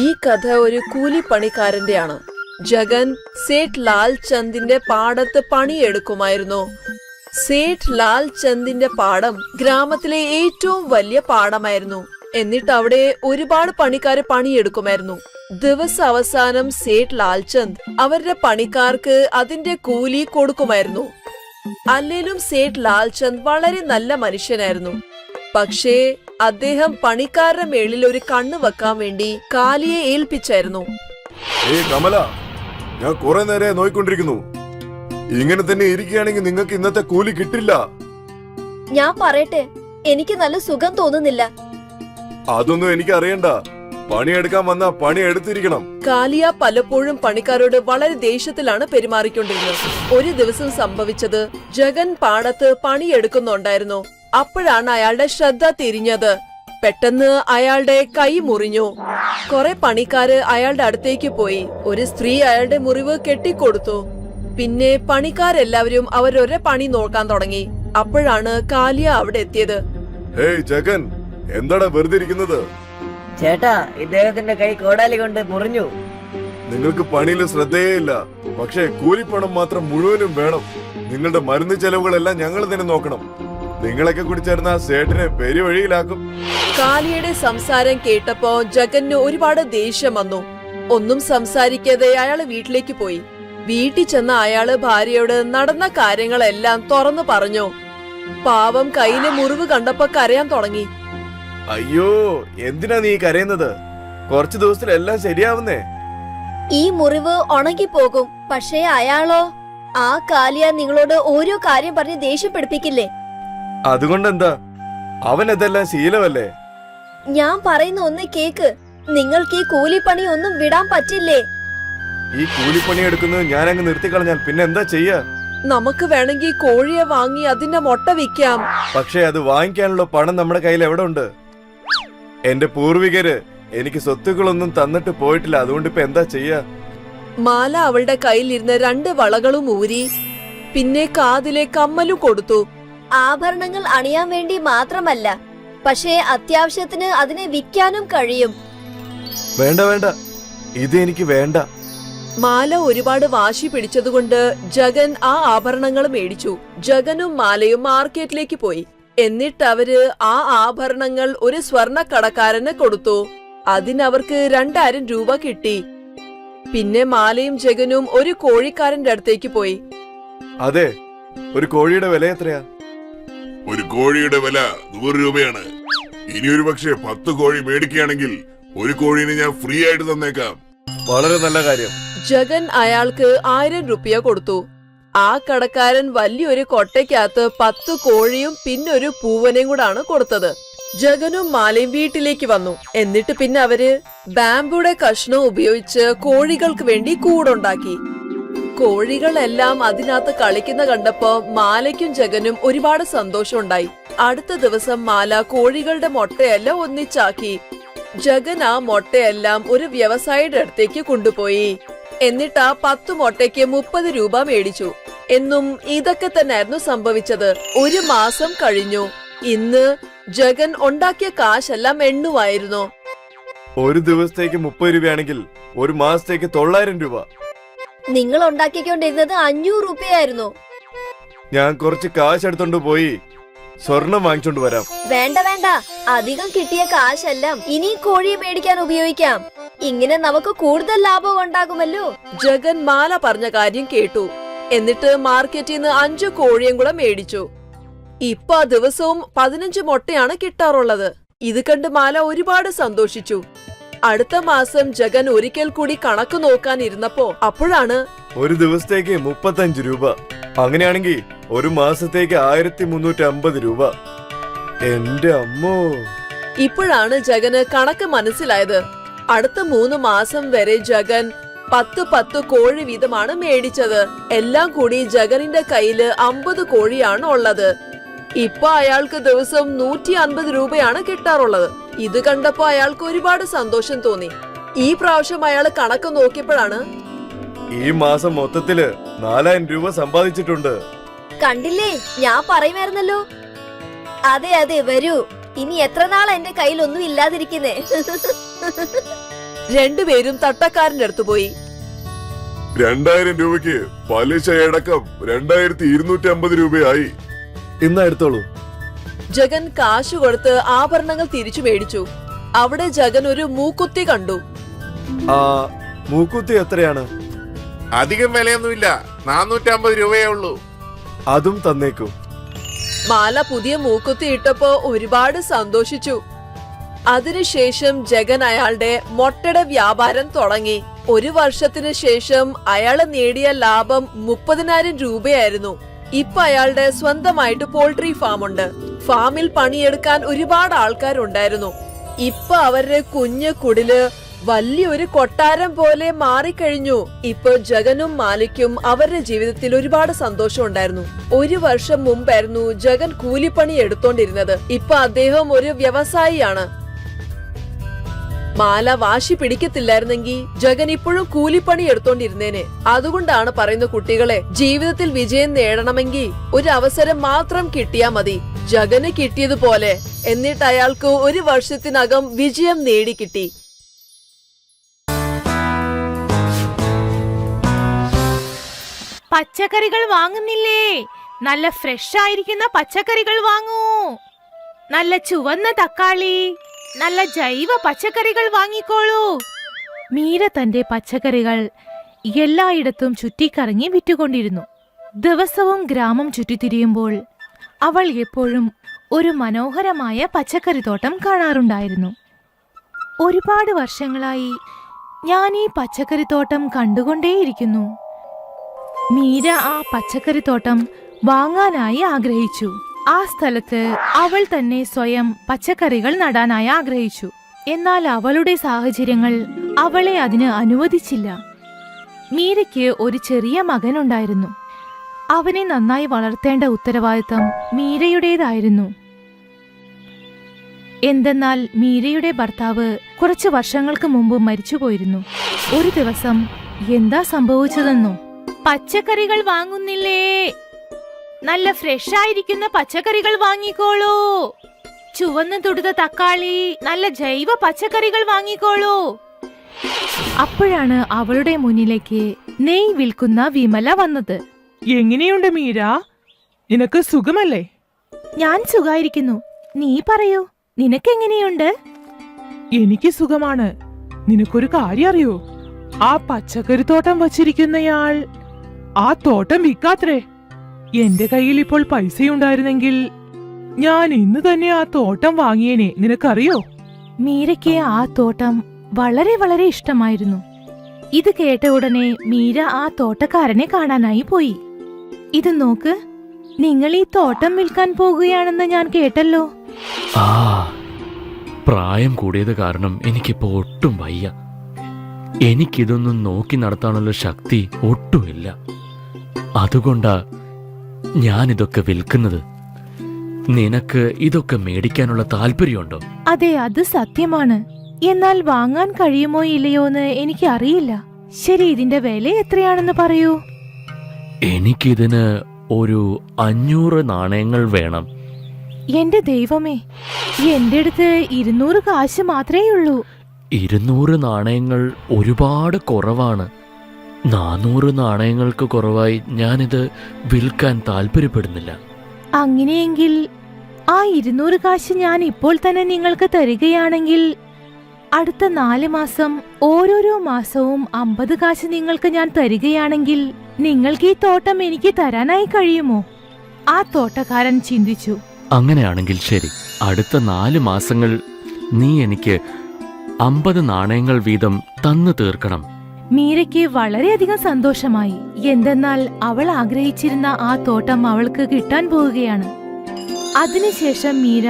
ഈ കഥ ഒരു കൂലിപ്പണിക്കാരന്റെയാണ്. ജഗൻ സേഠ് ലാൽ ചന്ദിന്റെ പാടത്ത് പണിയെടുക്കുമായിരുന്നു. സേഠ് ലാൽ ചന്ദിന്റെ പാടം ഗ്രാമത്തിലെ ഏറ്റവും വലിയ പാടമായിരുന്നു. എന്നിട്ട് അവിടെ ഒരുപാട് പണിക്കാര് പണിയെടുക്കുമായിരുന്നു. ദിവസാവസാനം സേഠ് ലാൽചന്ദ് അവരുടെ പണിക്കാർക്ക് അതിന്റെ കൂലി കൊടുക്കുമായിരുന്നു. അല്ലേലും സേഠ് ലാൽചന്ദ് വളരെ നല്ല മനുഷ്യനായിരുന്നു. പക്ഷേ അദ്ദേഹം പണിക്കാരുടെ മേളിൽ ഒരു കണ്ണ് വെക്കാൻ വേണ്ടി കാലിയെ ഏൽപ്പിച്ചായിരുന്നു. കമല, ഞാൻ കുറെ നേരെ നോയിക്കൊണ്ടിരിക്കുന്നു. ഇങ്ങനെ തന്നെ ഇരിക്കുകയാണെങ്കിൽ നിങ്ങൾക്ക് ഇന്നത്തെ കൂലി കിട്ടില്ല. ഞാൻ പറയട്ടെ, എനിക്ക് നല്ല സുഖം തോന്നുന്നില്ല. അതൊന്നും എനിക്ക് അറിയണ്ട. പണിയെടുക്കാൻ വന്ന പണി എടുത്തിരിക്കണം. കാലിയ പലപ്പോഴും പണിക്കാരോട് വളരെ ദേഷ്യത്തിലാണ് പെരുമാറിക്കൊണ്ടിരുന്നത്. ഒരു ദിവസം സംഭവിച്ചത്, ജഗൻ പാടത്ത് പണിയെടുക്കുന്നുണ്ടായിരുന്നു. അപ്പോഴാണ് അയാളുടെ ശ്രദ്ധ തിരിഞ്ഞത്. പെട്ടെന്ന് അയാളുടെ കൈ മുറിഞ്ഞു. കുറെ പണിക്കാര് അയാളുടെ അടുത്തേക്ക് പോയി. ഒരു സ്ത്രീ അയാളുടെ മുറിവ് കെട്ടിക്കൊടുത്തു. പിന്നെ പണിക്കാരെല്ലാവരും അവരൊരു പണി നോക്കാൻ തുടങ്ങി. അപ്പോഴാണ് കാലിയ അവിടെ എത്തിയത്. ഹേയ് ജഗൻ, എന്താടാ വെറുതെ ഇരിക്കുന്നത്? ചേട്ടാ, ഇദ്ദേഹത്തിന്റെ കൈ കോടാലി കൊണ്ട് മുറിഞ്ഞു. നിങ്ങൾക്ക് പണിയിൽ ശ്രദ്ധേയില്ല. പക്ഷേ കൂലിപ്പണം മാത്രം മുഴുവനും വേണം. നിങ്ങളുടെ മരുന്ന് ചെലവുകളെല്ലാം ഞങ്ങൾ തന്നെ നോക്കണം. നിങ്ങളൊക്കെ കൂടി ചേർന്ന സേട്ടിനെ പെരുവഴിയിലാക്കും. കാലിയുടെ സംസാരം കേട്ടപ്പോ ജഗന് ഒരുപാട് ദേഷ്യം വന്നു. ഒന്നും സംസാരിക്കാതെ അയാള് വീട്ടിലേക്ക് പോയി. വീട്ടിൽ ചെന്ന അയാള് ഭാര്യയോട് നടന്ന കാര്യങ്ങളെല്ലാം തുറന്നു പറഞ്ഞു. പാവം കയ്യിലെ മുറിവ് കണ്ടപ്പോ കരയാൻ തുടങ്ങി. അയ്യോ, എന്തിനാ നീ കരയുന്നത്? കുറച്ചു ദിവസത്തിൽ എല്ലാം ശരിയാവുന്നേ. ഈ മുറിവ് ഉണങ്ങിപ്പോകും. പക്ഷേ അയാളോ? ആ കാലിയ നിങ്ങളോട് ഓരോ കാര്യം പറഞ്ഞ് ദേഷ്യപ്പെടുപ്പിക്കില്ലേ? അതുകൊണ്ടെന്താ? അവൻ അതെല്ലാം ശീലമല്ലേ. ഞാൻ പറയുന്ന ഒന്ന് കേക്ക്. നിങ്ങൾക്ക് ഈ കൂലിപ്പണി ഒന്നും വിടാൻ പറ്റില്ലേ? ഈ കൂലിപ്പണി എടുക്കുന്നത് ഞാൻ അങ്ങ് നിർത്തിക്കളഞ്ഞാൽ പിന്നെ എന്താ ചെയ്യാ? നമുക്ക് വേണമെങ്കിൽ കോഴിയെ വാങ്ങി അതിന്റെ മുട്ട വിൽക്കാം. പക്ഷെ അത് വാങ്ങിക്കാനുള്ള പണം നമ്മുടെ കയ്യിൽ എവിടെ ഉണ്ട്? എന്റെ പൂർവികര് എനിക്ക് സ്വത്തുക്കളൊന്നും തന്നിട്ട് പോയിട്ടില്ല. അതുകൊണ്ട് ഇപ്പൊ എന്താ ചെയ്യാ? മാല അവളുടെ കയ്യിലിരുന്ന് 2 വളകളും ഊരി, പിന്നെ കാതിലെ കമ്മലും കൊടുത്തു. ആഭരണങ്ങൾ അണിയാൻ വേണ്ടി മാത്രമല്ല, പക്ഷേ അത്യാവശ്യത്തിന് അതിനെ വിൽക്കാനും കഴിയും. വേണ്ട വേണ്ട, ഇത് എനിക്ക് വേണ്ട. മാല ഒരുപാട് വാശി പിടിച്ചതുകൊണ്ട് ജഗൻ ആ ആഭരണങ്ങൾ മേടിച്ചു. ജഗനും മാലയും മാർക്കറ്റിലേക്ക് പോയി. എന്നിട്ട് അവര് ആ ആഭരണങ്ങൾ ഒരു സ്വർണ്ണ കടക്കാരന് കൊടുത്തു. അതിനവർക്ക് 2000 രൂപ കിട്ടി. പിന്നെ മാലയും ജഗനും ഒരു കോഴിക്കാരന്റെ അടുത്തേക്ക് പോയി. അതെ, ഒരു കോഴിയുടെ വില എത്രയാ? ഒരു കോഴിയുടെ വില 100 രൂപയാണ്. ഇനി ഒരു പക്ഷേ 10 കോഴി മേടിക്കുകയാണെങ്കിൽ ഒരു കോഴീനെ ഞാൻ ഫ്രീ ആയിട്ട് തന്നേക്കാം. വളരെ നല്ല കാര്യം. ജഗൻ അയാൾക്ക് 1000 രൂപ കൊടുത്തു. ആ കടക്കാരൻ വലിയൊരു കൊട്ടയ്ക്കകത്ത് 10 കോഴിയും പിന്നെ ഒരു പൂവനെയും കൂടാണ് കൊടുത്തത്. ജഗനും മാലയും വീട്ടിലേക്ക് വന്നു. എന്നിട്ട് പിന്നെ അവര് ബാംബുയുടെ കഷ്ണം ഉപയോഗിച്ച് കോഴികൾക്ക് വേണ്ടി കൂടുണ്ടാക്കി. കോഴികളെല്ലാം അതിനകത്ത് കളിക്കുന്ന കണ്ടപ്പോ മാലയ്ക്കും ജഗനും ഒരുപാട് സന്തോഷമുണ്ടായി. അടുത്ത ദിവസം മാല കോഴികളുടെ മുട്ടയെല്ലാം ഒന്നിച്ചാക്കി. ജഗൻ ആ മുട്ടയെല്ലാം ഒരു വ്യവസായിയുടെ അടുത്തേക്ക് കൊണ്ടുപോയി. എന്നിട്ട് ആ 10 മുട്ടയ്ക്ക് 30 രൂപ മേടിച്ചു. എന്നും ഇതൊക്കെ തന്നെയായിരുന്നു സംഭവിച്ചത്. 1 മാസം കഴിഞ്ഞു. ഇന്ന് ജഗൻ ഉണ്ടാക്കിയ കാശെല്ലാം എണ്ണുമായിരുന്നു. ഒരു ദിവസത്തേക്ക് 30 രൂപയാണെങ്കിൽ ഒരു മാസത്തേക്ക് 900 രൂപ. നിങ്ങൾ ഉണ്ടാക്കിക്കൊണ്ടിരുന്നത് 500 രൂപയായിരുന്നു. ഞാൻ കുറച്ച് കാശ് എടുത്തോണ്ട് പോയി സ്വർണം വാങ്ങിച്ചോണ്ട് വരാം. വേണ്ട വേണ്ട, അധികം കിട്ടിയ കാശെല്ലാം ഇനി കോഴിയെ മേടിക്കാൻ ഉപയോഗിക്കാം. ഇങ്ങനെ നമുക്ക് കൂടുതൽ ലാഭം ഉണ്ടാകുമല്ലോ. ജഗൻ മാല പറഞ്ഞ കാര്യം കേട്ടു. എന്നിട്ട് മാർക്കറ്റിൽ നിന്ന് 5 കോഴിയും കൂടെ മേടിച്ചു. ഇപ്പൊ ആ ദിവസവും 15 മുട്ടയാണ് കിട്ടാറുള്ളത്. ഇത് കണ്ട് മാല ഒരുപാട് സന്തോഷിച്ചു. അടുത്ത മാസം ജഗൻ ഒരിക്കൽ കൂടി കണക്ക് നോക്കാൻ ഇരുന്നപ്പോ അപ്പോഴാണ് ഒരു ദിവസത്തേക്ക് 35 രൂപ. അങ്ങനെയാണെങ്കിൽ ഒരു മാസത്തേക്ക് 1350 രൂപ. എന്റെ അമ്മോ! ഇപ്പോഴാണ് ജഗന് കണക്ക് മനസ്സിലായത്. അടുത്ത 3 മാസം വരെ ജഗൻ 10 കോഴി വീതമാണ് മേടിച്ചത്. എല്ലാം കൂടി ജഗനിന്റെ കയ്യില് 50 കോഴിയാണ് ഉള്ളത്. ഇപ്പൊ അയാൾക്ക് ദിവസം 150 രൂപയാണ് കിട്ടാറുള്ളത്. ഇത് കണ്ടപ്പോ അയാൾക്ക് ഒരുപാട് സന്തോഷം തോന്നി. ഈ പ്രാവശ്യം അയാൾ കണക്ക് നോക്കിയപ്പോഴാണ് ഈ മാസം മൊത്തത്തില് 4000 രൂപ സമ്പാദിച്ചിട്ടുണ്ട്. കണ്ടില്ലേ, ഞാൻ പറയുമായിരുന്നല്ലോ. അതെ അതെ, വരൂ. ഇനി എത്ര നാൾ എന്റെ കയ്യിൽ ഒന്നും ഇല്ലാതിരിക്കുന്നേ. രണ്ടുപേരും തട്ടക്കാരന്റെ അടുത്ത് പോയി. 2000 രൂപയ്ക്ക് പലിശ അടക്കം 2250 രൂപയായി. ഇന്നാ എടുത്തോളൂ. ജഗൻ കാശ് കൊടുത്ത് ആഭരണങ്ങൾ തിരിച്ചു മേടിച്ചു. അവിടെ ജഗൻ ഒരു മൂക്കുത്തി കണ്ടു. ആ മൂക്കുത്തി എത്രയാണ്? അധികം വിലയൊന്നുമില്ല, 450 രൂപയേ ഉള്ളൂ. അതും തന്നേക്കൂ. മാല പുതിയ മൂക്കുത്തി ഇട്ടപ്പോ ഒരുപാട് സന്തോഷിച്ചു. അതിനുശേഷം ജഗൻ അയാളുടെ മൊട്ടയുടെ വ്യാപാരം തുടങ്ങി. 1 വർഷത്തിന് ശേഷം അയാള് നേടിയ ലാഭം 30,000 രൂപയായിരുന്നു. ഇപ്പൊ അയാളുടെ സ്വന്തമായിട്ട് പോൾട്രി ഫാം ഉണ്ട്. ഫാമിൽ പണിയെടുക്കാൻ ഒരുപാട് ആൾക്കാരുണ്ടായിരുന്നു. ഇപ്പൊ അവരുടെ കുഞ്ഞു കുടില് വലിയൊരു കൊട്ടാരം പോലെ മാറിക്കഴിഞ്ഞു. ഇപ്പൊ ജഗനും മാലിക്കും അവരുടെ ജീവിതത്തിൽ ഒരുപാട് സന്തോഷം ഉണ്ടായിരുന്നു. 1 വർഷം മുമ്പായിരുന്നു ജഗൻ കൂലിപ്പണി എടുത്തോണ്ടിരുന്നത്. ഇപ്പൊ അദ്ദേഹം ഒരു വ്യവസായിയാണ്. മാല വാശി പിടിക്കത്തില്ലായിരുന്നെങ്കിൽ ജഗൻ ഇപ്പോഴും കൂലിപ്പണി എടുത്തോണ്ടിരുന്നേനെ. അതുകൊണ്ടാണ് പറയുന്ന കുട്ടികളെ, ജീവിതത്തിൽ വിജയം നേടണമെങ്കിൽ ഒരു അവസരം മാത്രം കിട്ടിയാ മതി. ജഗന് കിട്ടിയതുപോലെ. എന്നിട്ട് അയാൾക്ക് 1 വർഷത്തിനകം വിജയം നേടിക്കിട്ടി. പച്ചക്കറികൾ വാങ്ങുന്നില്ലേ? നല്ല ഫ്രഷ് ആയിരിക്കുന്ന പച്ചക്കറികൾ വാങ്ങൂ. നല്ല ചുവന്ന തക്കാളി, നല്ല ജൈവ പച്ചക്കറികൾ വാങ്ങിക്കോളൂ. മീര തന്റെ പച്ചക്കറികൾ എല്ലായിടത്തും ചുറ്റിക്കറങ്ങി വിറ്റുകൊണ്ടിരുന്നു. ദിവസവും ഗ്രാമം ചുറ്റിത്തിരിയുമ്പോൾ അവൾ എപ്പോഴും ഒരു മനോഹരമായ പച്ചക്കറിത്തോട്ടം കാണാറുണ്ടായിരുന്നു. ഒരുപാട് വർഷങ്ങളായി ഞാൻ ഈ പച്ചക്കറിത്തോട്ടം കണ്ടുകൊണ്ടേയിരിക്കുന്നു. മീര ആ പച്ചക്കറിത്തോട്ടം വാങ്ങാനായി ആഗ്രഹിച്ചു. ആ സ്ഥലത്ത് അവൾ തന്നെ സ്വയം പച്ചക്കറികൾ നടാനായി ആഗ്രഹിച്ചു. എന്നാൽ അവളുടെ സാഹചര്യങ്ങൾ അവളെ അതിന് അനുവദിച്ചില്ല. മീരയ്ക്ക് ഒരു ചെറിയ മകനുണ്ടായിരുന്നു. അവനെ നന്നായി വളർത്തേണ്ട ഉത്തരവാദിത്തം മീരയുടേതായിരുന്നു. എന്തെന്നാൽ മീരയുടെ ഭർത്താവ് കുറച്ചു വർഷങ്ങൾക്ക് മുമ്പ് മരിച്ചുപോയിരുന്നു. ഒരു ദിവസം എന്താ സംഭവിച്ചതെന്നോ? പച്ചക്കറികൾ വാങ്ങുന്നില്ലേ? നല്ല ഫ്രഷ് ആയിരിക്കുന്ന പച്ചക്കറികൾ വാങ്ങിക്കോളൂ. ചുവന്ന തുടുത്ത തക്കാളി, നല്ല ജൈവ പച്ചക്കറികൾ വാങ്ങിക്കോളൂ. അപ്പോഴാണ് അവളുടെ മുന്നിലേക്ക് നെയ് വിൽക്കുന്ന വിമല വന്നത്. എങ്ങനെയുണ്ട് മീര? നിനക്ക് സുഖമല്ലേ? ഞാൻ സുഖായിരിക്കുന്നു. നീ പറയൂ, നിനക്കെങ്ങനെയുണ്ട്? എനിക്ക് സുഖമാണ്. നിനക്കൊരു കാര്യം അറിയോ? ആ പച്ചക്കറിത്തോട്ടം വച്ചിരിക്കുന്നയാൾ ആ തോട്ടം വിൽക്കാത്രേ. എന്റെ കയ്യിൽ ഇപ്പോൾ പൈസയുണ്ടായിരുന്നെങ്കിൽ ഞാൻ ഇന്ന് തന്നെ ആ തോട്ടം വാങ്ങിയേനെ. നിനക്കറിയോ? മീരയ്ക്ക് ആ തോട്ടം വളരെ വളരെ ഇഷ്ടമായിരുന്നു. ഇത് കേട്ട ഉടനെ മീര ആ തോട്ടക്കാരനെ കാണാനായി പോയി. ഇത് നോക്ക്, നിങ്ങൾ ഈ തോട്ടം വിൽക്കാൻ പോകുകയാണെന്ന് ഞാൻ കേട്ടല്ലോ. ആ പ്രായം കൂടിയത് കാരണം എനിക്കിപ്പോ ഒട്ടും വയ്യ. എനിക്കിതൊന്നും നോക്കി നടത്താനുള്ള ശക്തി ഒട്ടുമില്ല. അതുകൊണ്ടാ ഞാനിതൊക്കെ വിൽക്കുന്നത്. നിനക്ക് ഇതൊക്കെ മേടിക്കാനുള്ള താല്പര്യമുണ്ടോ? അതെ, അത് സത്യമാണ്. എന്നാൽ വാങ്ങാൻ കഴിയുമോ ഇല്ലയോ എന്ന് എനിക്ക് അറിയില്ല. ശരി, ഇതിന്റെ വില എത്രയാണെന്ന് പറയൂ. എനിക്കിതിന് ഒരു 500 നാണയങ്ങൾ വേണം. എന്റെ ദൈവമേ, എന്റെ അടുത്ത് 200 കാശ് മാത്രമേ ഉള്ളൂ. 200 നാണയങ്ങൾ ഒരുപാട് കുറവാണ്. 400 നാണയങ്ങൾക്ക് കുറവായി ഞാനിത് വിൽക്കാൻ താല്പര്യപ്പെടുന്നില്ല. അങ്ങനെയെങ്കിൽ ആ 200 കാശ് ഞാൻ ഇപ്പോൾ തന്നെ നിങ്ങൾക്ക് തരികയാണെങ്കിൽ അടുത്ത 4 മാസം ഓരോരോ മാസവും 50 കാശ് നിങ്ങൾക്ക് ഞാൻ തരികയാണെങ്കിൽ നിങ്ങൾക്ക് ഈ തോട്ടം എനിക്ക് തരാനായി കഴിയുമോ? ആ തോട്ടക്കാരൻ ചിന്തിച്ചു. അങ്ങനെയാണെങ്കിൽ ശരി, അടുത്ത 4 മാസങ്ങൾ നീ എനിക്ക് 50 നാണയങ്ങൾ വീതം തന്നു തീർക്കണം. മീരയ്ക്ക് വളരെയധികം സന്തോഷമായി. എന്തെന്നാൽ അവൾ ആഗ്രഹിച്ചിരുന്ന ആ തോട്ടം അവൾക്ക് കിട്ടാൻ പോവുകയാണ്. അതിനുശേഷം മീര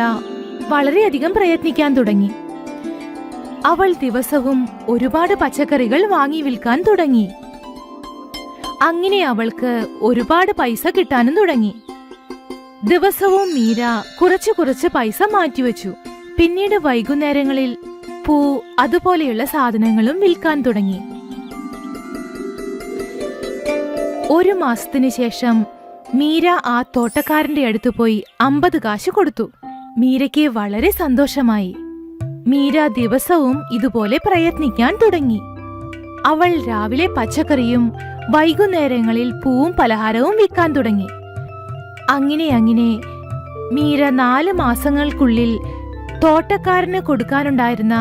വളരെയധികം പ്രയത്നിക്കാൻ തുടങ്ങി. അവൾ ദിവസവും ഒരുപാട് പച്ചക്കറികൾ വാങ്ങി വിൽക്കാൻ തുടങ്ങി. അങ്ങനെ അവൾക്ക് ഒരുപാട് പൈസ കിട്ടാനും തുടങ്ങി. ദിവസവും മീര കുറച്ച് കുറച്ച് പൈസ മാറ്റിവെച്ചു. പിന്നീട് വൈകുന്നേരങ്ങളിൽ പൂ അതുപോലെയുള്ള സാധനങ്ങളും വിൽക്കാൻ തുടങ്ങി. 1 മാസത്തിന് ശേഷം മീര ആ തോട്ടക്കാരന്റെ അടുത്ത് പോയി 50 കാശ് കൊടുത്തു. മീരയ്ക്ക് വളരെ സന്തോഷമായി. മീര ദിവസവും ഇതുപോലെ പ്രയത്നിക്കാൻ തുടങ്ങി. അവൾ രാവിലെ പച്ചക്കറിയും വൈകുന്നേരങ്ങളിൽ പൂവും പലഹാരവും വിൽക്കാൻ തുടങ്ങി. അങ്ങനെ മീര 4 മാസങ്ങൾക്കുള്ളിൽ തോട്ടക്കാരന് കൊടുക്കാനുണ്ടായിരുന്ന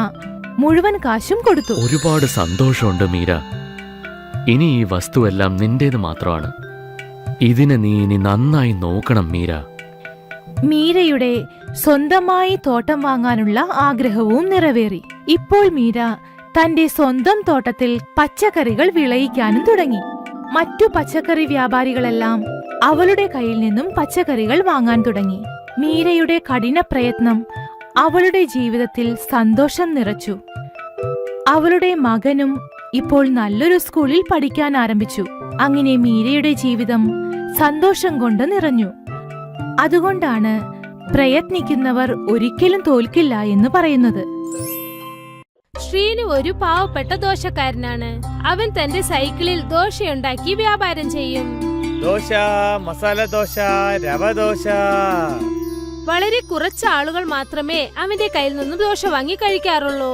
മുഴുവൻ കാശും കൊടുത്തു. ഒരുപാട് സന്തോഷമുണ്ട് മീര. ഇനി ഈ വസ്തുവെല്ലാം നിന്റേത് മാത്രമാണ്. ഇതിനെ നീ ഇനി നന്നായി നോക്കണം മീര. മീരയുടെ സ്വന്തമായി തോട്ടം വാങ്ങാനുള്ള ആഗ്രഹവും നിറവേറി. ഇപ്പോൾ മീര തന്റെ സ്വന്തം തോട്ടത്തിൽ പച്ചക്കറികൾ വിളയിക്കാനും തുടങ്ങി. മറ്റു പച്ചക്കറി വ്യാപാരികളെല്ലാം അവളുടെ കയ്യിൽ നിന്നും പച്ചക്കറികൾ വാങ്ങാൻ തുടങ്ങി. മീരയുടെ കഠിന പ്രയത്നം അവളുടെ ജീവിതത്തിൽ സന്തോഷം നിറച്ചു. അവളുടെ മകനും ഇപ്പോൾ നല്ലൊരു സ്കൂളിൽ പഠിക്കാൻ ആരംഭിച്ചു. അങ്ങനെ മീരയുടെ ജീവിതം സന്തോഷം കൊണ്ട് നിറഞ്ഞു. അതുകൊണ്ടാണ് പ്രയത്നിക്കുന്നവർ ഒരിക്കലും തോൽക്കില്ല എന്ന് പറയുന്നത്. ശ്രീനു ഒരു പാവപ്പെട്ട ദോശക്കാരനാണ്. അവൻ തന്റെ സൈക്കിളിൽ ദോശയുണ്ടാക്കി വ്യാപാരം ചെയ്യും. ദോശ, മസാല ദോശ, രവ ദോശ. വളരെ കുറച്ച് ആളുകൾ മാത്രമേ അവന്റെ കയ്യിൽ നിന്നും ദോശ വാങ്ങി കഴിക്കാറുള്ളൂ.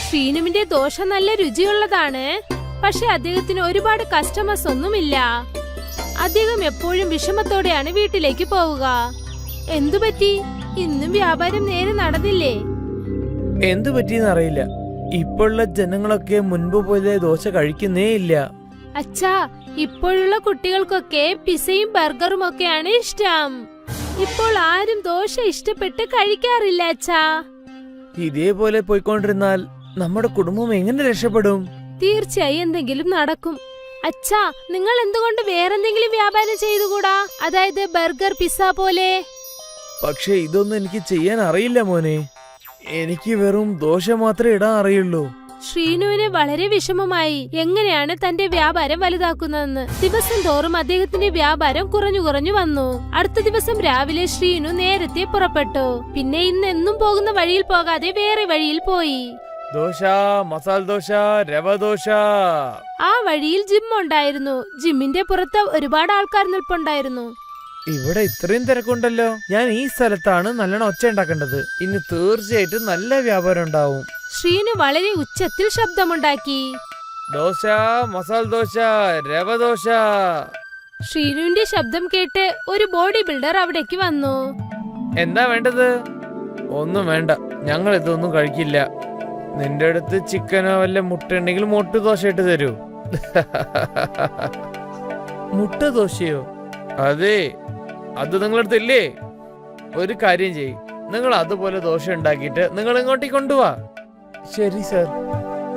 ശ്രീനുവിന്റെ ദോശ നല്ല രുചിയുള്ളതാണ്. പക്ഷെ അദ്ദേഹത്തിന് ഒരുപാട് കസ്റ്റമേഴ്സ് ഒന്നുമില്ല. അദ്ദേഹം എപ്പോഴും വിഷമത്തോടെയാണ് വീട്ടിലേക്ക് പോവുക. എന്തുപറ്റി? ഇന്നും വ്യാപാരം നേരെ നടന്നില്ലേ? എന്തു പറ്റിയെന്ന് അറിയില്ല. ഇപ്പോഴുള്ള ജനങ്ങളൊക്കെ മുൻപ് പോലെ ദോശ കഴിക്കുന്നേ ഇല്ല. അച്ഛാ, ഇപ്പോഴുള്ള കുട്ടികൾക്കൊക്കെ പിസയും ബർഗറും ഒക്കെയാണ് ഇഷ്ടം. ഇപ്പോൾ ആരും ദോശ ഇഷ്ടപ്പെട്ട് കഴിക്കാറില്ല അച്ഛാ. ഇതേപോലെ പോയിക്കൊണ്ടിരുന്നാൽ നമ്മുടെ കുടുംബം എങ്ങനെ രക്ഷപ്പെടും? തീർച്ചയായും എന്തെങ്കിലും നടക്കും. അച്ഛാ, നിങ്ങൾ എന്തുകൊണ്ട് വേറെന്തെങ്കിലും വ്യാപാരം ചെയ്തുകൂടാ? അതായത് ബർഗർ, പിസ്സ പോലെ. പക്ഷെ ഇതൊന്നും എനിക്ക് ചെയ്യാൻ അറിയില്ല മോനെ. എനിക്ക് വെറും ദോശ മാത്രമേ ഇടാൻ അറിയുള്ളൂ. ശ്രീനുവിന് വളരെ വിഷമമായി എങ്ങനെയാണ് തന്റെ വ്യാപാരം വലുതാക്കുന്നതെന്ന്. ദിവസം തോറും അദ്ദേഹത്തിന്റെ വ്യാപാരം കുറഞ്ഞു വന്നു. അടുത്ത ദിവസം രാവിലെ ശ്രീനു നേരത്തെ പുറപ്പെട്ടു. പിന്നെ ഇന്ന് എന്നും പോകുന്ന വഴിയിൽ പോകാതെ വേറെ വഴിയിൽ പോയി. ദോശ, മസാല ദോശ, രവ ദോശ. ആ വഴിയിൽ ജിം ഉണ്ടായിരുന്നു. ജിമ്മിന്റെ പുറത്ത് ഒരുപാട് ആൾക്കാർ നിൽപ്പുണ്ടായിരുന്നു. ഇവിടെ ഇത്രയും തിരക്കുണ്ടല്ലോ. ഞാൻ ഈ സ്ഥലത്താണ് നല്ലോണം ഒച്ച ഉണ്ടാക്കേണ്ടത്. ഇനി തീർച്ചയായിട്ടും നല്ല വ്യാപാരം ഉണ്ടാവും. ശ്രീനു വളരെ ഉച്ചത്തിൽ ശബ്ദമുണ്ടാക്കി. ദോശ, മസാല ദോശ, രവ ദോശ. ശ്രീനുവിന്റെ ശബ്ദം കേട്ട് ഒരു ബോഡി ബിൽഡർ അവിടേക്ക് വന്നു. എന്താ വേണ്ടത്? ഒന്നും വേണ്ട, ഞങ്ങൾ ഇതൊന്നും കഴിക്കില്ല. നിന്റെ അടുത്ത് ചിക്കനോ വല്ല മുട്ട ഉണ്ടെങ്കിൽ മുട്ട ദോശ ഇട്ട് തരൂ. മുട്ട ദോശയോ? അതെ, അത് നിങ്ങളടുത്ത് ഇല്ലേ? ഒരു കാര്യം ചെയ്യ്, നിങ്ങൾ അതുപോലെ ദോശ ഉണ്ടാക്കിയിട്ട് നിങ്ങൾ ഇങ്ങോട്ടേക്ക് കൊണ്ടുപോവാ. ശരി സർ.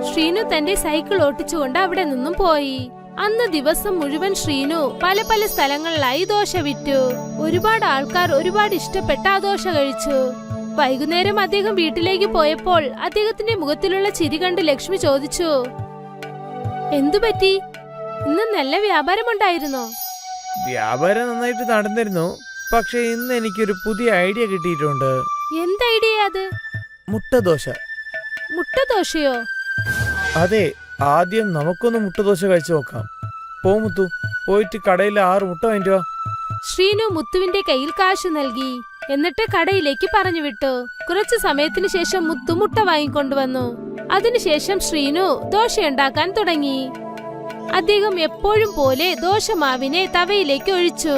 ശ്രീനു തന്റെ സൈക്കിൾ ഓട്ടിച്ചുകൊണ്ട് അവിടെ നിന്നും പോയി. അന്ന് ദിവസം മുഴുവൻ ശ്രീനു പല പല സ്ഥലങ്ങളിലായി ദോശ വിറ്റു. ഒരുപാട് ആൾക്കാർ ഒരുപാട് ഇഷ്ടപ്പെട്ട ആ ദോശ കഴിച്ചു. വൈകുന്നേരം അദ്ദേഹം വീട്ടിലേക്ക് പോയപ്പോൾ അദ്ദേഹത്തിന്റെ മുഖത്തിലുള്ള ചിരി കണ്ട് ലക്ഷ്മി ചോദിച്ചു, എന്തുപറ്റി? ഇന്ന് നല്ല വ്യാപാരമുണ്ടായിരുന്നോ? വ്യാപാരം നന്നായിട്ട് നടന്നിരുന്നു. പക്ഷെ ഇന്ന് എനിക്കൊരു പുതിയ ഐഡിയ കിട്ടിയിട്ടുണ്ട്. എന്ത് ഐഡിയ അത്? മുട്ട ദോശ. മുട്ട ദോശയോ? അതെ, ആദ്യം നമുക്കൊന്ന് മുട്ട ദോശ കഴിച്ചു നോക്കാം. മുത്തു, പോയിട്ട് കടയിൽ 6 മുട്ട വാങ്ങിട്ട് വാ. ശ്രീനു മുത്തുവിന്റെ കയ്യിൽ കാശ് നൽകി. എന്നിട്ട് കടയിലേക്ക് പറഞ്ഞു വിട്ടു. കുറച്ചു സമയത്തിന് ശേഷം മുത്തു മുട്ട വാങ്ങിക്കൊണ്ടുവന്നു. അതിനുശേഷം ശ്രീനു ദോശയുണ്ടാക്കാൻ തുടങ്ങി. അദ്ദേഹം എപ്പോഴും പോലെ ദോശമാവിനെ തവയിലേക്ക് ഒഴിച്ചു.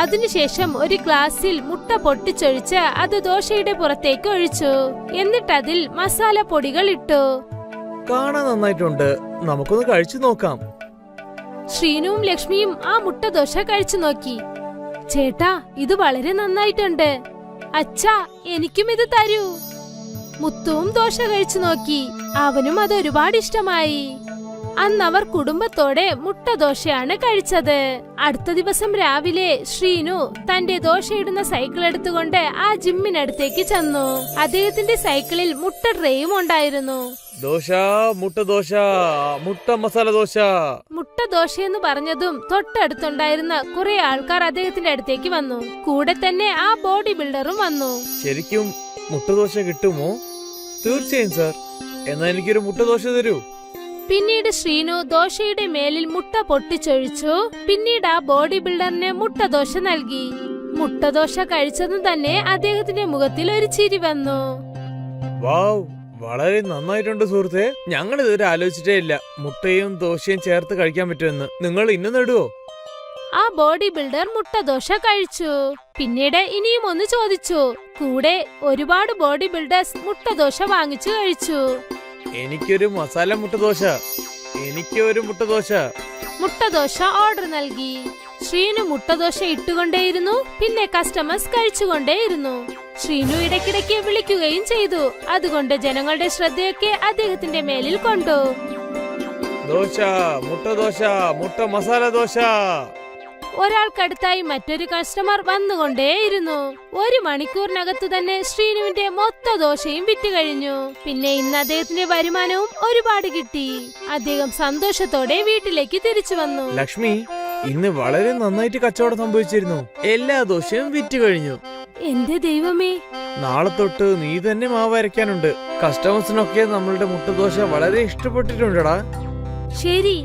അതിനുശേഷം ഒരു ഗ്ലാസ്സിൽ മുട്ട പൊട്ടിച്ചൊഴിച്ച് അത് ദോശയുടെ പുറത്തേക്ക് ഒഴിച്ചു. എന്നിട്ട് അതിൽ മസാല പൊടികൾ ഇട്ടു. കാണാൻ നന്നായിട്ടുണ്ട്, നമുക്കൊന്ന് കഴിച്ചു നോക്കാം. ശ്രീനുവും ലക്ഷ്മിയും ആ മുട്ട ദോശ കഴിച്ചു നോക്കി. ചേട്ടാ, ഇത് വളരെ നന്നായിട്ടുണ്ട്. അച്ഛാ, എനിക്കും ഇത് തരൂ. മുത്തുവും ദോശ കഴിച്ചു നോക്കി. അവനും അത് ഒരുപാട് ഇഷ്ടമായി. അന്ന് അവർ കുടുംബത്തോടെ മുട്ട ദോശയാണ് കഴിച്ചത്. അടുത്ത ദിവസം രാവിലെ ശ്രീനു തന്റെ ദോശയിടുന്ന സൈക്കിൾ എടുത്തുകൊണ്ട് ആ ജിമ്മിനടുത്തേക്ക് ചെന്നു. അദ്ദേഹത്തിന്റെ സൈക്കിളിൽ മുട്ട ട്രേയും ഉണ്ടായിരുന്നു. ദോശ, മുട്ട ദോശ, മുട്ട മസാല ദോശ. മുട്ട ദോശ എന്ന് പറഞ്ഞതും തൊട്ടടുത്തുണ്ടായിരുന്ന കുറെ ആൾക്കാർ അദ്ദേഹത്തിന്റെ അടുത്തേക്ക് വന്നു. കൂടെ തന്നെ ആ ബോഡി ബിൽഡറും വന്നു. ശരിക്കും മുട്ട ദോശ കിട്ടുമോ? തീർച്ചയായും സാർ. എന്നാ എനിക്കൊരു മുട്ട ദോശ തരൂ. പിന്നീട് ശ്രീനു ദോശയുടെ മേലിൽ മുട്ട പൊട്ടിച്ചൊഴിച്ചു. പിന്നീട് ആ ബോഡി ബിൽഡറിന് മുട്ട ദോശ നൽകി. മുട്ട ദോശ കഴിച്ചതും തന്നെ അദ്ദേഹത്തിന്റെ മുഖത്തിൽ ഒരു ചിരി വന്നു. വാവ്, വളരെ നന്നായിട്ടുണ്ട് സുഹൃത്തെ. ഞങ്ങൾ ഇതുവരെ ആലോചിച്ചിട്ടേ ഇല്ല മുട്ടയും ദോശയും ചേർത്ത് കഴിക്കാൻ പറ്റുമെന്ന്. നിങ്ങൾ ഇന്നും നടുവോ? ആ ബോഡി ബിൽഡർ മുട്ടദോശ കഴിച്ചു. പിന്നീട് ഇനിയും ഒന്ന് ചോദിച്ചു. കൂടെ ഒരുപാട് ബോഡി ബിൽഡേഴ്സ് മുട്ടദോശ വാങ്ങിച്ചു കഴിച്ചു. എനിക്കൊരു മസാല മുട്ടദോശ. എനിക്കൊരു മുട്ടദോശ. മുട്ടദോശ ഓർഡർ നൽകി. ശ്രീനു മുട്ടദോശ ഇട്ടുകൊണ്ടേയിരുന്നു. പിന്നെ കസ്റ്റമേഴ്സ് കഴിച്ചുകൊണ്ടേയിരുന്നു. ശ്രീനു ഇടയ്ക്കിടയ്ക്ക് വിളിക്കുകയും ചെയ്തു. അതുകൊണ്ട് ജനങ്ങളുടെ ശ്രദ്ധയൊക്കെ അദ്ദേഹത്തിന്റെ മേലിൽ കൊണ്ടു. ദോശ, മുട്ടദോശ, മുട്ട മസാല ദോശ. ഒരാൾക്കടുത്തായി മറ്റൊരു കസ്റ്റമർ വന്നുകൊണ്ടേയിരുന്നു. 1 മണിക്കൂറിനകത്തു തന്നെ ശ്രീനുവിന്റെ മൊത്ത ദോശയും വിറ്റ് കഴിഞ്ഞു. പിന്നെ ഇന്ന് അദ്ദേഹത്തിന്റെ വരുമാനവും ഒരുപാട് കിട്ടി. അദ്ദേഹം സന്തോഷത്തോടെ വീട്ടിലേക്ക് തിരിച്ചു വന്നു. ലക്ഷ്മി, ഇന്ന് വളരെ നന്നായിട്ട് കച്ചവടം സംഭവിച്ചിരുന്നു. എല്ലാ ദോശയും വിറ്റ് കഴിഞ്ഞു. എന്റെ ദൈവമേ, നാളെ തൊട്ട് നീ തന്നെ മാവ് അരയ്ക്കാനുണ്ട്. കസ്റ്റമേഴ്സിനൊക്കെ നമ്മളുടെ മുട്ടദോശ വളരെ ഇഷ്ടപ്പെട്ടിട്ടുണ്ടടാ. ശരി.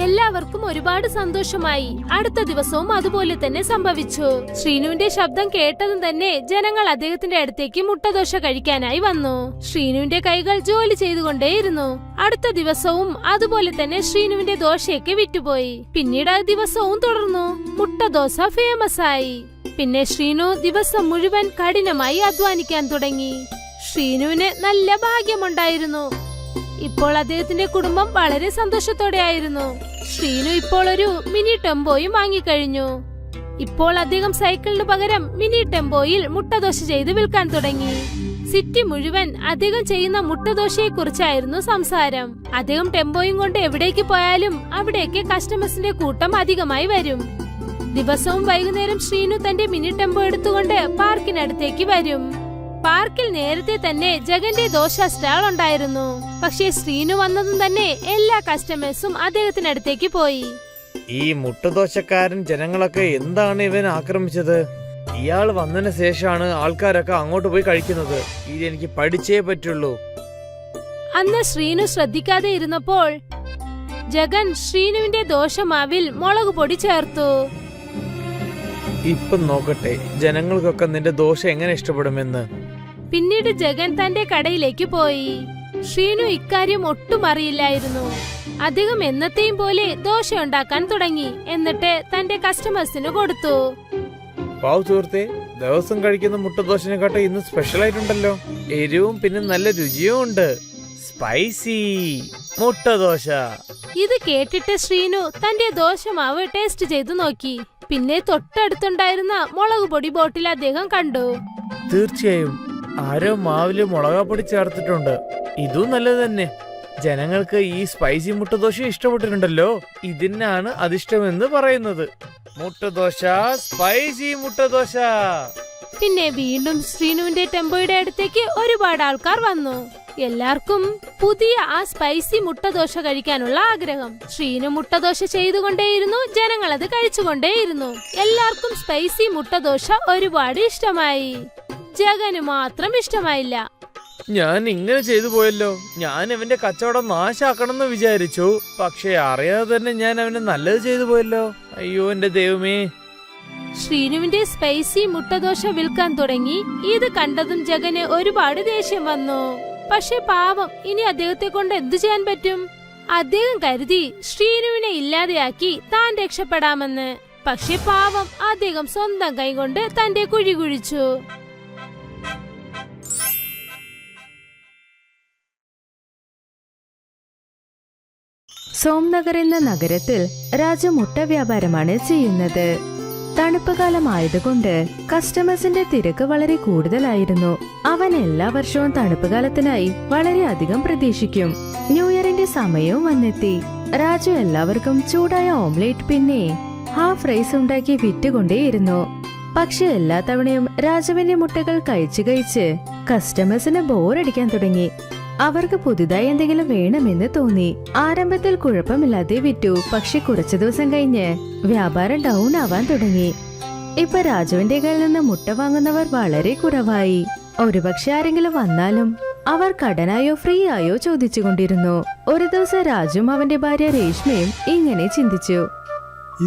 എല്ലാവർക്കും ഒരുപാട് സന്തോഷമായി. അടുത്ത ദിവസവും അതുപോലെ തന്നെ സംഭവിച്ചു. ശ്രീനുവിന്റെ ശബ്ദം കേട്ടതും തന്നെ ജനങ്ങൾ അദ്ദേഹത്തിന്റെ അടുത്തേക്ക് മുട്ടദോശ കഴിക്കാനായി വന്നു. ശ്രീനുവിന്റെ കൈകൾ ജോലി ചെയ്തുകൊണ്ടേയിരുന്നു. അടുത്ത ദിവസവും അതുപോലെ തന്നെ ശ്രീനുവിന്റെ ദോശയൊക്കെ വിറ്റുപോയി. പിന്നീട് ആ ദിവസവും തുടർന്നു. മുട്ടദോശ ഫേമസ് ആയി. പിന്നെ ശ്രീനു ദിവസം മുഴുവൻ കഠിനമായി അധ്വാനിക്കാൻ തുടങ്ങി. ശ്രീനുവിന് നല്ല ഭാഗ്യമുണ്ടായിരുന്നു. ഇപ്പോൾ അദ്ദേഹത്തിന്റെ കുടുംബം വളരെ സന്തോഷത്തോടെയായിരുന്നു. ശ്രീനു ഇപ്പോൾ ഒരു മിനി ടെമ്പോയും വാങ്ങിക്കഴിഞ്ഞു. ഇപ്പോൾ അദ്ദേഹം സൈക്കിളിന് പകരം മിനി ടെമ്പോയിൽ മുട്ടദോശ ചെയ്ത് വിൽക്കാൻ തുടങ്ങി. സിറ്റി മുഴുവൻ അദ്ദേഹം ചെയ്യുന്ന മുട്ടദോശയെ കുറിച്ചായിരുന്നു സംസാരം. അദ്ദേഹം ടെമ്പോയും കൊണ്ട് എവിടേക്ക് പോയാലും അവിടേക്ക് കസ്റ്റമേഴ്സിന്റെ കൂട്ടം അധികമായി വരും. ദിവസവും വൈകുന്നേരം ശ്രീനു തന്റെ മിനി ടെമ്പോ എടുത്തുകൊണ്ട് പാർക്കിനടുത്തേക്ക് വരും. പാർക്കിൽ നേരത്തെ തന്നെ ജഗന്റെ ദോശ സ്റ്റാൾ ഉണ്ടായിരുന്നു. പക്ഷേ ശ്രീനു വന്നതും തന്നെ എല്ലാ കസ്റ്റമേഴ്സും അദ്ദേഹത്തിനടുത്തേക്ക് പോയി. ഈ മുട്ടദോശക്കാരൻ ജനങ്ങളൊക്കെ എന്താണ് ഇവൻ ആക്രമിച്ചത്? ഇയാൾ വന്നതിന് ശേഷമാണ് ആൾക്കാരൊക്കെ അങ്ങോട്ട് പോയി കഴിക്കുന്നത്. ഇതെനിക്ക് പഠിച്ചേ പറ്റുള്ളൂ. അന്ന് ശ്രീനു ശ്രദ്ധിക്കാതെ ഇരുന്നപ്പോൾ ജഗൻ ശ്രീനുവിന്റെ ദോശമാവിൽ മുളക് പൊടി ചേർത്തു. ഇപ്പൊ നോക്കട്ടെ ജനങ്ങൾക്കൊക്കെ നിന്റെ ദോശ എങ്ങനെ ഇഷ്ടപ്പെടുമെന്ന്. പിന്നീട് ജഗൻ തന്റെ കടയിലേക്ക് പോയി. ശ്രീനു ഇക്കാര്യം ഒട്ടും അറിയില്ലായിരുന്നു. അദ്ദേഹം എന്നത്തെയും പോലെ ദോശ ഉണ്ടാക്കാൻ തുടങ്ങി. എന്നിട്ട് തന്റെ കസ്റ്റമേഴ്സിന് കൊടുത്തു. പാവ സുഹൃത്തെ, ദിവസം കഴിക്കുന്ന മുട്ടദോശനെക്കാട്ടെ ഇന്ന് സ്പെഷ്യൽ ആയിട്ടുണ്ടല്ലോ. എരിവും പിന്നെ നല്ല രുചിയും ഉണ്ട്. സ്പൈസി മുട്ടദോശ. ഇത് കേട്ടിട്ട് ശ്രീനു തന്റെ ദോശമാവ് ടേസ്റ്റ് ചെയ്തു നോക്കി. പിന്നെ തൊട്ടടുത്തുണ്ടായിരുന്ന മുളക് പൊടി ബോട്ടിൽ അദ്ദേഹം കണ്ടു. തീർച്ചയായും ആരോ മാവില് മുളകാപ്പൊടി ചേർത്തിട്ടുണ്ട്. ഇതും നല്ലത് തന്നെ. ജനങ്ങൾക്ക് ഈ സ്പൈസി മുട്ടദോശ ഇഷ്ടപ്പെട്ടിട്ടുണ്ടല്ലോ. ഇതിനാണ് അതിഷ്ടമെന്ന് പറയുന്നത്. മുട്ടദോശ, സ്പൈസി മുട്ടദോശ. പിന്നെ വീണ്ടും ശ്രീനുവിന്റെ ടെമ്പോയുടെ അടുത്തേക്ക് ഒരുപാട് ആൾക്കാർ വന്നു. എല്ലാവർക്കും പുതിയ ആ സ്പൈസി മുട്ടദോശ കഴിക്കാനുള്ള ആഗ്രഹം. ശ്രീനു മുട്ടദോശ ചെയ്തുകൊണ്ടേയിരുന്നു. ജനങ്ങൾ അത് കഴിച്ചുകൊണ്ടേയിരുന്നു. എല്ലാവർക്കും സ്പൈസി മുട്ടദോശ ഒരുപാട് ഇഷ്ടമായി. ജഗന് മാത്രം ഇഷ്ടമായില്ല. ഞാൻ ഇങ്ങനെ ചെയ്തു പോയല്ലോ. ഞാൻ അവന്റെ കച്ചവടം നാശാക്കണമെന്ന് വിചാരിച്ചു. പക്ഷെ അറിയാതെ തന്നെ ഞാൻ അവന് നല്ലത് ചെയ്തു പോയല്ലോ. അയ്യോ എന്റെ ദൈവമേ. ശ്രീനുവിന്റെ സ്പൈസി മുട്ടദോശ വിൽക്കാൻ തുടങ്ങി. ഇത് കണ്ടതും ജഗന് ഒരുപാട് ദേഷ്യം വന്നു. പക്ഷെ പാവം, ഇനി അദ്ദേഹത്തെ കൊണ്ട് എന്തു ചെയ്യാൻ പറ്റും? അദ്ദേഹം കരുതി ശ്രീനുവിനെ ഇല്ലാതെയാക്കി താൻ രക്ഷപ്പെടാമെന്ന്. പക്ഷെ പാവം, അദ്ദേഹം സ്വന്തം കൈകൊണ്ട് തന്റെ കുഴി കുഴിച്ചു. സോംനഗർ എന്ന നഗരത്തിൽ രാജു മുട്ട വ്യാപാരമാണ് ചെയ്യുന്നത്. തണുപ്പ് കാലമായതുകൊണ്ട് കസ്റ്റമേഴ്സിന്റെ തിരക്ക് വളരെ കൂടുതലായിരുന്നു. അവൻ എല്ലാ വർഷവും തണുപ്പ് കാലത്തിനായി വളരെയധികം പ്രതീക്ഷിക്കും. ന്യൂ ഇയറിന്റെ സമയവും വന്നെത്തി. രാജു എല്ലാവർക്കും ചൂടായ ഓംലേറ്റ് പിന്നെ ഹാഫ് റൈസ് ഉണ്ടാക്കി വിറ്റുകൊണ്ടേയിരുന്നു. പക്ഷെ എല്ലാ തവണയും രാജുവിന്റെ മുട്ടകൾ കഴിച്ച് കസ്റ്റമേഴ്സിന് ബോറടിക്കാൻ തുടങ്ങി. അവർക്ക് പുതുതായി എന്തെങ്കിലും വേണമെന്ന് തോന്നി. ആരംഭത്തിൽ കുഴപ്പമില്ലാതെ വിറ്റു. പക്ഷെ കുറച്ചു ദിവസം കഴിഞ്ഞ് വ്യാപാരം ഡൗൺ ആവാൻ തുടങ്ങി. ഇപ്പൊ രാജുവിന്റെ കയ്യിൽ നിന്ന് മുട്ട വാങ്ങുന്നവർ വളരെ കുറവായി. ഒരുപക്ഷെ ആരെങ്കിലും വന്നാലും അവർ കടനായോ ഫ്രീ ആയോ ചോദിച്ചുകൊണ്ടിരുന്നു. ഒരു ദിവസം രാജുവും അവന്റെ ഭാര്യ രേഷ്മയും ഇങ്ങനെ ചിന്തിച്ചു.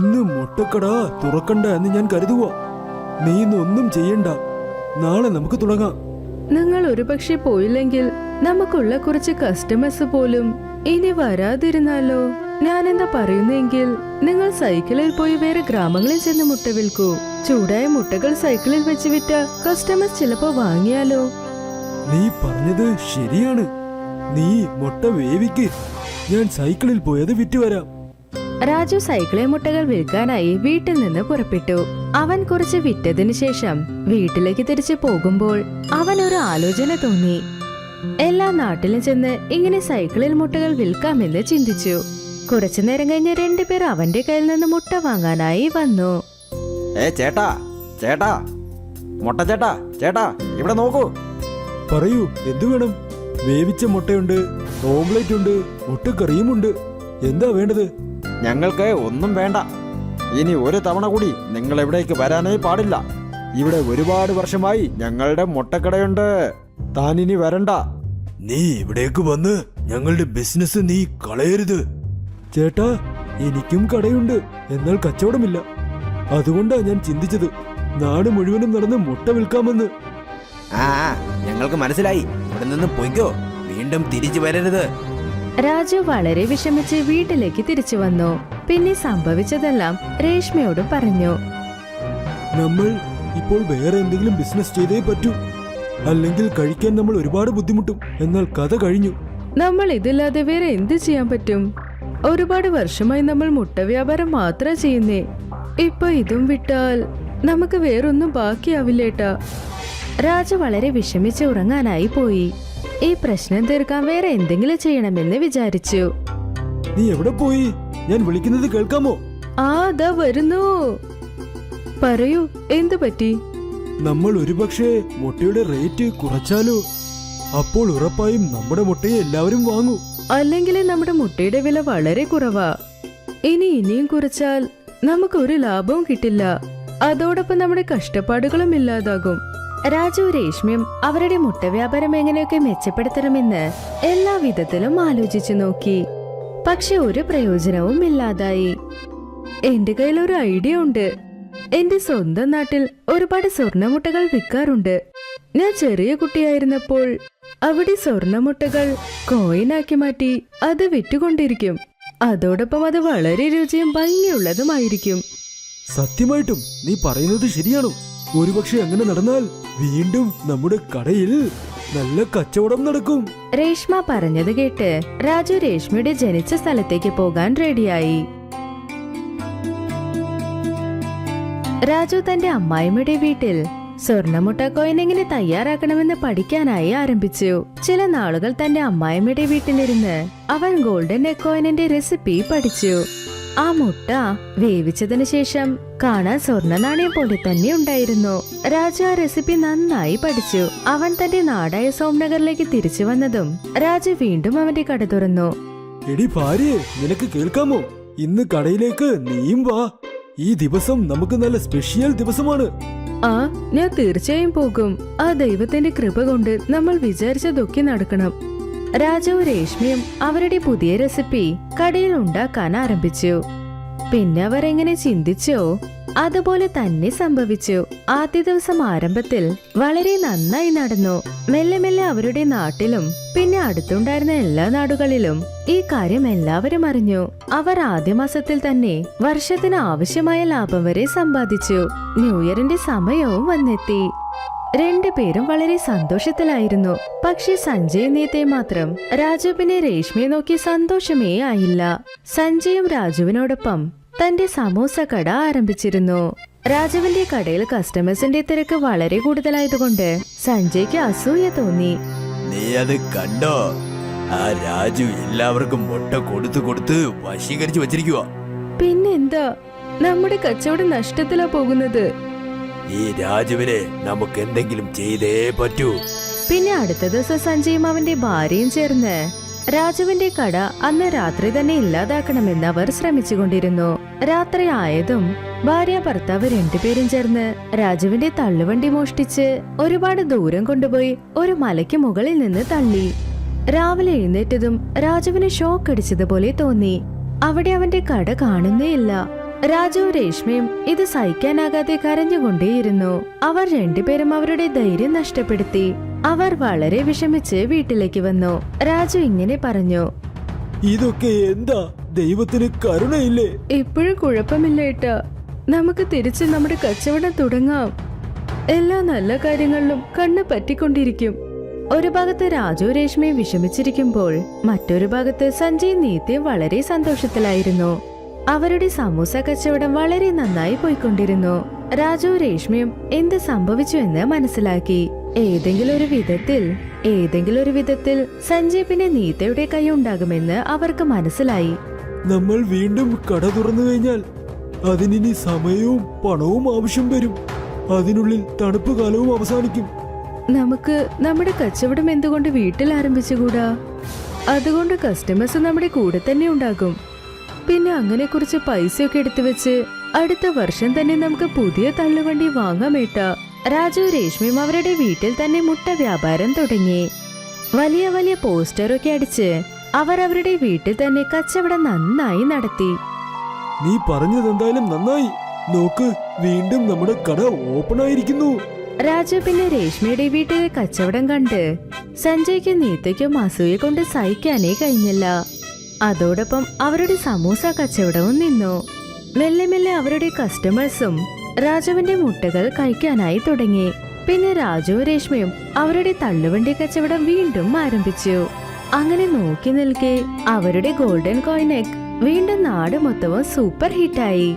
ഇന്ന് മുട്ടക്കട തുറക്കണ്ട എന്ന് ഞാൻ കരുതുക. നീ ഇന്ന് ഒന്നും ചെയ്യണ്ട. നാളെ നമുക്ക് തുടങ്ങാം. നിങ്ങൾ ഒരുപക്ഷെ പോയില്ലെങ്കിൽ നമുക്കുള്ള കുറച്ച് കസ്റ്റമേഴ്സ് പോലും ഇനി വരാതിരുന്നാലോ? ഞാൻ എന്താ പറയുന്നെങ്കിൽ നിങ്ങൾ സൈക്കിളിൽ പോയി വേറെ ഗ്രാമങ്ങളിൽ ചെന്ന് മുട്ട വിൽക്കൂ. ചൂടായ മുട്ടകൾ സൈക്കിളിൽ വെച്ച് വിറ്റ കസ്റ്റമേഴ്സ് ചിലപ്പോ വാങ്ങിയാലോ? നീ പറഞ്ഞത് ശരിയാണ്. നീ മുട്ട വേവിക്ക്, ഞാൻ സൈക്കിളിൽ പോയത് വിറ്റുവരാം. രാജു സൈക്കിളിൽ മുട്ടകൾ വിൽക്കാനായി വീട്ടിൽ നിന്ന് പുറപ്പെട്ടു. അവൻ കുറച്ച് വിറ്റതിനു ശേഷം വീട്ടിലേക്ക് തിരിച്ചു പോകുമ്പോൾ അവൻ ഒരു ആലോചന തോന്നി. എല്ലാ നാട്ടിലും ചെന്ന് ഇങ്ങനെ സൈക്കിളിൽ മുട്ടകൾ വിൽക്കാമെന്ന് ചിന്തിച്ചു. കുറച്ചു നേരം കഴിഞ്ഞ് രണ്ടുപേർ അവന്റെ കയ്യിൽ നിന്ന് മുട്ട വാങ്ങാനായി വന്നു. ചേട്ടാ ചേട്ടാ മുട്ട ചേട്ടാ ചേട്ടാ ഇവിടെ നോക്കൂ. പറയൂ, എന്തു വേണം? വേവിച്ച മുട്ടയുണ്ട്, ഓംലെറ്റ് ഉണ്ട്, മുട്ടക്കറിയുമുണ്ട്. എന്താ വേണ്ടത്? ഞങ്ങൾക്ക് ഒന്നും വേണ്ട. ഇനി ഒരു തവണ കൂടി നിങ്ങൾ ഇവിടേക്ക് വരാനേ പാടില്ല. ഇവിടെ ഒരുപാട് വർഷമായി ഞങ്ങളുടെ മുട്ടക്കടയുണ്ട്. താനിനി വരണ്ട. നീ ഇവിടേക്ക് വന്ന് ഞങ്ങളുടെ ബിസിനസ് നീ കളയരുത്. ചേട്ടാ, എനിക്കും കടയുണ്ട്, എന്നാൽ കച്ചവടമില്ല. അതുകൊണ്ടാ ഞാൻ ചിന്തിച്ചത് നാട് മുഴുവനും നടന്ന് മുട്ട വിൽക്കാമെന്ന്. ഞങ്ങൾക്ക് മനസ്സിലായി. ഇവിടെ നിന്ന് പൊയ്ക്കോ, വീണ്ടും തിരിച്ചു വരരുത്. രാജു വളരെ വിഷമിച്ച് വീട്ടിലേക്ക് തിരിച്ചു വന്നു. പിന്നെ സംഭവിച്ചതെല്ലാം രേഷ്മയോട് പറഞ്ഞു. നമ്മൾ ഇപ്പോൾ വേറെ എന്തെങ്കിലും ബിസിനസ് ചെയ്തേ പറ്റൂ, അല്ലെങ്കിൽ കഴിക്കാൻ നമ്മൾ ഒരുപാട് ബുദ്ധിമുട്ടും. എന്നാൽ കഥ കഴിഞ്ഞു. നമ്മൾ ഇതില്ലാതെ വേറെ എന്ത് ചെയ്യാൻ പറ്റും? ഒരുപാട് വർഷമായി നമ്മൾ മുട്ട വ്യാപാരം മാത്രം ചെയ്യുന്നേ. ഇപ്പൊ ഇതും വിട്ടാൽ നമുക്ക് വേറൊന്നും ബാക്കിയാവില്ലേട്ടാ. രാജു വളരെ വിഷമിച്ച് ഉറങ്ങാനായി പോയി. ഈ പ്രശ്നം തീർക്കാൻ വേറെ എന്തെങ്കിലും ചെയ്യണമെന്ന് വിചാരിച്ചു. നീ എവിടെ പോയി? ഞാൻ വിളിക്കുന്നത് കേൾക്കാമോ? ദാ വരുന്നു. പറയൂ, എന്തു പറ്റി? നമ്മൾ ഒരുപക്ഷെ മുട്ടയുടെ റേറ്റ് കുറച്ചാലോ? അപ്പോൾ ഉറപ്പായും നമ്മുടെ മുട്ടയെ എല്ലാവരും വാങ്ങൂ. അല്ലെങ്കിൽ നമ്മുടെ മുട്ടയുടെ വില വളരെ കുറവാ. ഇനിയും കുറച്ചാൽ നമുക്ക് ഒരു ലാഭവും കിട്ടില്ല. അതോടൊപ്പം നമ്മുടെ കഷ്ടപ്പാടുകളും ഇല്ലാതാകും. രാജു രേഷ്മയും അവരുടെ മുട്ട വ്യാപാരം എങ്ങനെയൊക്കെ മെച്ചപ്പെടുത്തണമെന്ന് എല്ലാ വിധത്തിലും ആലോചിച്ചു നോക്കി. പക്ഷെ ഒരു പ്രയോജനവും ഇല്ലാതായി. എന്റെ കയ്യിൽ ഒരു ഐഡിയ ഉണ്ട്. എന്റെ സ്വന്തം നാട്ടിൽ ഒരുപാട് സ്വർണ്ണമുട്ടകൾ വിൽക്കാറുണ്ട്. ഞാൻ ചെറിയ കുട്ടിയായിരുന്നപ്പോൾ അവിടെ സ്വർണ്ണമുട്ടകൾ കോയിനാക്കി മാറ്റി അത് വിറ്റുകൊണ്ടിരിക്കും. അതോടൊപ്പം അത് വളരെ രുചിയും ഭംഗിയുള്ളതുമായിരിക്കും. സത്യമായിട്ടും നീ പറയുന്നത് ശരിയാണോ? ഒരുപക്ഷെ അങ്ങനെ നടന്നാൽ വീണ്ടും നമ്മുടെ കടയിൽ നല്ല കച്ചവടം നടക്കും. രേഷ്മ പറഞ്ഞത് കേട്ട് രാജു രേഷ്മയുടെ ജനിച്ച സ്ഥലത്തേക്ക് പോകാൻ റെഡിയായി. രാജു തന്റെ അമ്മായിമ്മയുടെ വീട്ടിൽ സ്വർണ്ണമുട്ട കോയിൻ എങ്ങനെ തയ്യാറാക്കണമെന്ന് പഠിക്കാനായി ആരംഭിച്ചു. ചില നാളുകൾ തന്റെ അമ്മായിമ്മയുടെ വീട്ടിലിരുന്ന് അവൻ ഗോൾഡൻ എഗ് കോയിനിന്റെ റെസിപ്പി പഠിച്ചു. ആ മുട്ട വേവിച്ചതിനു ശേഷം കാണാൻ സ്വർണ്ണ നാണയം പോലെ തന്നെ ഉണ്ടായിരുന്നു. രാജു ആ റെസിപ്പി നന്നായി പഠിച്ചു. അവൻ തന്റെ നാടായ സോംനഗറിലേക്ക് തിരിച്ചു വന്നതും രാജു വീണ്ടും അവന്റെ കട തുറന്നു. എടി ഭാര്യയെ, നിനക്ക് കേൾക്കാമോ? ഇന്ന് കടയിലേക്ക് നീയും വാ. ഈ ദിവസം നമുക്ക് നല്ല സ്പെഷ്യൽ ദിവസമാണ്. ഞാൻ തീർച്ചയായും പോകും. ആ ദൈവത്തിന്റെ കൃപ കൊണ്ട് നമ്മൾ വിചാരിച്ചതൊക്കെ നടക്കണം. രാജുവും രേഷ്മയും അവരുടെ പുതിയ റെസിപ്പി കടയിൽ ഉണ്ടാക്കാൻ ആരംഭിച്ചു. പിന്നെ അവർ എങ്ങനെ ചിന്തിച്ചോ അതുപോലെ തന്നെ സംഭവിച്ചു. ആദ്യ ദിവസം ആരംഭത്തിൽ വളരെ നന്നായി നടന്നു. മെല്ലെ മെല്ലെ അവരുടെ നാട്ടിലും പിന്നെ അടുത്തുണ്ടായിരുന്ന എല്ലാ നാടുകളിലും ഈ കാര്യം എല്ലാവരും അറിഞ്ഞു. അവർ ആദ്യ മാസത്തിൽ തന്നെ വർഷത്തിന് ആവശ്യമായ ലാഭം വരെ സമ്പാദിച്ചു. ന്യൂ ഇയറിന്റെ സമയവും വന്നെത്തി. രണ്ടുപേരും വളരെ സന്തോഷത്തിലായിരുന്നു. പക്ഷെ സഞ്ജയ് നേത്തെ മാത്രം രാജു പിന്നെ രേഷ്മയെ നോക്കി സന്തോഷമേ ആയില്ല. സഞ്ജയും രാജുവിനോടൊപ്പം തന്റെ സമോസ കട ആരംഭിച്ചിരുന്നു. രാജുവിന്റെ കടയിൽ കസ്റ്റമേഴ്സിന്റെ തിരക്ക് വളരെ കൂടുതലായതുകൊണ്ട് സഞ്ജയ്ക്ക് അസൂയ തോന്നി. നീ അത് കണ്ടോ? ആ രാജു എല്ലാവർക്കും മുട്ട കൊടുത്ത് വശീകരിച്ചു വച്ചിരിക്കുക. പിന്നെന്താ, നമ്മുടെ കച്ചവടം നഷ്ടത്തിലാ പോകുന്നത്. ഈ രാജുവിനെ നമുക്ക് എന്തെങ്കിലും ചെയ്തേ പറ്റൂ. പിന്നെ അടുത്ത ദിവസം സഞ്ജയും അവന്റെ ഭാര്യയും ചേർന്ന് രാജുവിന്റെ കട അന്ന് രാത്രി തന്നെ ഇല്ലാതാക്കണമെന്ന് അവർ ശ്രമിച്ചുകൊണ്ടിരുന്നു. രാത്രി ആയതും ഭാര്യ ഭർത്താവ് രണ്ടുപേരും ചേർന്ന് രാജുവിന്റെ തള്ളുവണ്ടി മോഷ്ടിച്ച് ഒരുപാട് ദൂരം കൊണ്ടുപോയി ഒരു മലയ്ക്ക് മുകളിൽ നിന്ന് തള്ളി. രാവിലെ എഴുന്നേറ്റതും രാജുവിന് ഷോക്ക് അടിച്ചതുപോലെ തോന്നി. അവിടെ അവന്റെ കട കാണുന്നേയില്ല. രാജുവും രേഷ്മയും ഇത് സഹിക്കാനാകാതെ കരഞ്ഞുകൊണ്ടേയിരുന്നു. അവർ രണ്ടുപേരും അവരുടെ ധൈര്യം നഷ്ടപ്പെടുത്തി. അവർ വളരെ വിഷമിച്ച് വീട്ടിലേക്ക് വന്നു. രാജു ഇങ്ങനെ പറഞ്ഞു, ഇതൊക്കെ എന്താ? ദൈവത്തിന് കരുണയില്ലേ? ഇപ്പോഴും കുഴപ്പമില്ല ഏട്ടാ, നമുക്ക് തിരിച്ച് നമ്മുടെ കച്ചവടം തുടങ്ങാം. എല്ലാ നല്ല കാര്യങ്ങളിലും കണ്ണ് പറ്റിക്കൊണ്ടിരിക്കും. ഒരു ഭാഗത്ത് രാജു രേഷ്മയും വിഷമിച്ചിരിക്കുമ്പോൾ മറ്റൊരു ഭാഗത്ത് സഞ്ജയ് നീത്തയും വളരെ സന്തോഷത്തിലായിരുന്നു. അവരുടെ സമൂസ കച്ചവടം വളരെ നന്നായി പോയിക്കൊണ്ടിരുന്നു. രാജു രേഷ്മയും എന്ത് സംഭവിച്ചു എന്ന് മനസ്സിലാക്കി. ഏതെങ്കിലും ഒരു വിധത്തിൽ സഞ്ജയ് പിന്നെ നീത്തയുടെ കൈ ഉണ്ടാകുമെന്ന് അവർക്ക് മനസ്സിലായി. നമ്മൾ വീണ്ടും കട തുറന്നു കഴിഞ്ഞാൽ അതിനി സമയവും പണവും ആവശ്യം വരും. അതിനുള്ളിൽ തണുപ്പ് കാലവും അവസാനിക്കും. നമുക്ക് നമ്മുടെ കച്ചവടം എന്തുകൊണ്ട് വീട്ടിൽ ആരംഭിച്ചുകൂടാ? അതുകൊണ്ട് കസ്റ്റമേഴ്സ് നമ്മുടെ കൂടെ തന്നെ ഉണ്ടാകും. പിന്നെ അങ്ങനെ കുറച്ച് പൈസയൊക്കെ എടുത്തു വെച്ച് അടുത്ത വർഷം തന്നെ നമുക്ക് പുതിയ തള്ളുവണ്ടി വാങ്ങാമേട്ടാ. രാജു രേഷ്മയും അവരുടെ വീട്ടിൽ തന്നെ മുട്ട വ്യാപാരം തുടങ്ങി. വലിയ വലിയ പോസ്റ്ററൊക്കെ അടിച്ച് അവർ അവരുടെ വീട്ടിൽ തന്നെ കച്ചവടം നന്നായി നടത്തി. നീ പറഞ്ഞത് എന്തായാലും നന്നായി. നോക്ക്, വീണ്ടും നമ്മുടെ കട ഓപ്പൺ ആയിരിക്കുന്നു. രാജു പിന്നെ രേഷ്മയുടെ വീട്ടിലെ കച്ചവടം കണ്ട് സഞ്ജയ്ക്കും നീത്തയ്ക്കും അസൂയ കൊണ്ട് സഹിക്കാനേ കഴിഞ്ഞില്ല. അതോടൊപ്പം അവരുടെ സമൂസ കച്ചവടവും നിന്നു. മെല്ലെ മെല്ലെ അവരുടെ കസ്റ്റമേഴ്സും രാജുവിന്റെ മുട്ടകൾ കഴിക്കാനായി തുടങ്ങി. പിന്നെ രാജുവും രേഷ്മയും അവരുടെ തള്ളുവണ്ടി കച്ചവടം വീണ്ടും ആരംഭിച്ചു. അങ്ങനെ നോക്കി നിൽക്കെ അവരുടെ ഗോൾഡൻ കോയിൻ എഗ് വീണ്ടും നാട് മൊത്തവും സൂപ്പർ ഹിറ്റായി.